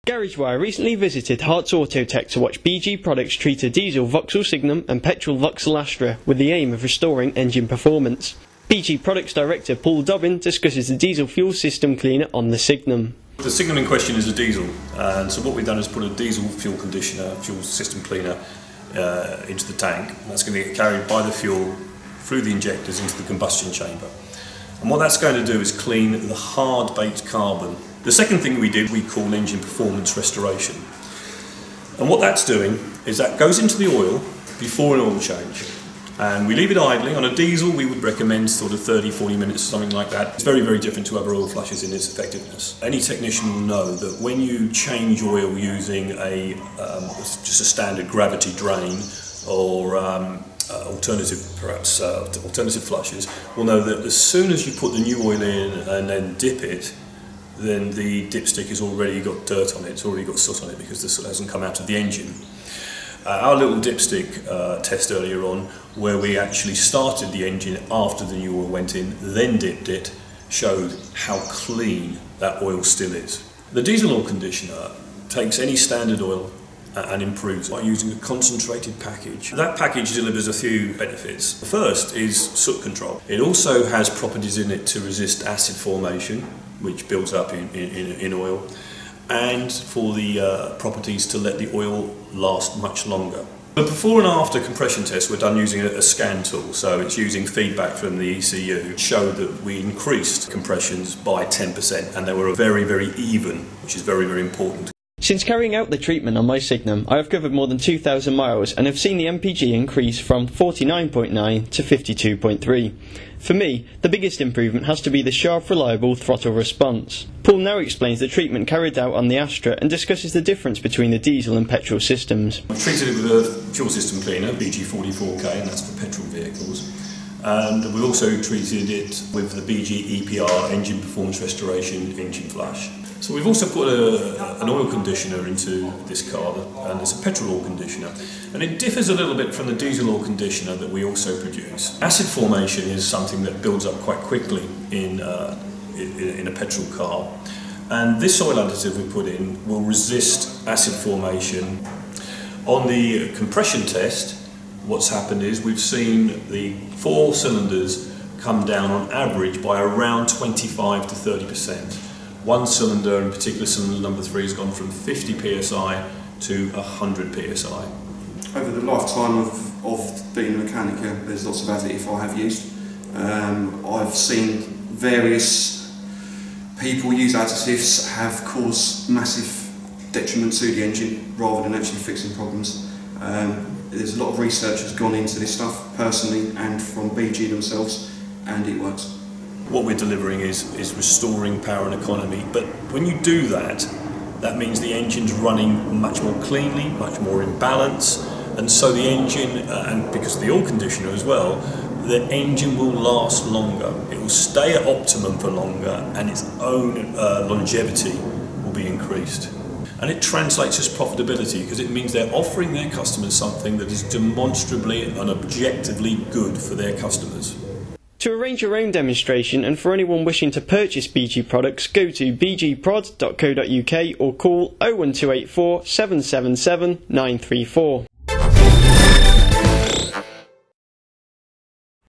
GarageWire recently visited Hart's Auto Tech to watch BG products treat a diesel Vauxhall Signum and petrol Vauxhall Astra with the aim of restoring engine performance. BG Products Director Paul Dobbin discusses the diesel fuel system cleaner on the Signum. The Signum in question is a diesel, and so what we've done is put a diesel fuel conditioner, fuel system cleaner into the tank. That's going to get carried by the fuel through the injectors into the combustion chamber. And what that's going to do is clean the hard baked carbon. The second thing we did we call engine performance restoration. And what that's doing is that goes into the oil before an oil change. And we leave it idling. On a diesel we would recommend sort of 30-40 minutes, something like that. It's very, very different to other oil flushes in its effectiveness. Any technician will know that when you change oil using just a standard gravity drain or alternative flushes, will know that as soon as you put the new oil in and then dip it, then the dipstick has already got dirt on it, it's already got soot on it because the soot hasn't come out of the engine. Our little dipstick test earlier on, where we actually started the engine after the new oil went in, then dipped it, showed how clean that oil still is. The diesel oil conditioner takes any standard oil and improves by using a concentrated package. That package delivers a few benefits. The first is soot control. It also has properties in it to resist acid formation, which builds up in oil, and for the properties to let the oil last much longer. The before and after compression tests were done using a scan tool, so it's using feedback from the ECU. It showed that we increased compressions by 10%, and they were very, very even, which is very, very important. Since carrying out the treatment on my Signum, I have covered more than 2,000 miles and have seen the MPG increase from 49.9 to 52.3. For me, the biggest improvement has to be the sharp, reliable throttle response. Paul now explains the treatment carried out on the Astra and discusses the difference between the diesel and petrol systems. We've treated it with a fuel system cleaner, BG44K, and that's for petrol vehicles. And we also treated it with the BGEPR engine performance restoration engine flush. So we've also put an oil conditioner into this car, and it's a petrol oil conditioner, and it differs a little bit from the diesel oil conditioner that we also produce. Acid formation is something that builds up quite quickly in a petrol car, and this oil additive we put in will resist acid formation. On the compression test, what's happened is we've seen the 4 cylinders come down on average by around 25 to 30%. One cylinder, in particular cylinder number 3, has gone from 50 psi to 100 psi. Over the lifetime of being a mechanic, there's lots of additive I have used. I've seen various people use additives have caused massive detriment to the engine rather than actually fixing problems. There's a lot of research has gone into this stuff personally and from BG themselves, and it works. What we're delivering is restoring power and economy, but when you do that, that means the engine's running much more cleanly, much more in balance, and so the engine, and because of the oil conditioner as well, the engine will last longer. It will stay at optimum for longer, and its own longevity will be increased. And it translates as profitability because it means they're offering their customers something that is demonstrably and objectively good for their customers. To arrange your own demonstration and for anyone wishing to purchase BG products, go to bgprod.co.uk or call 01284 777 934.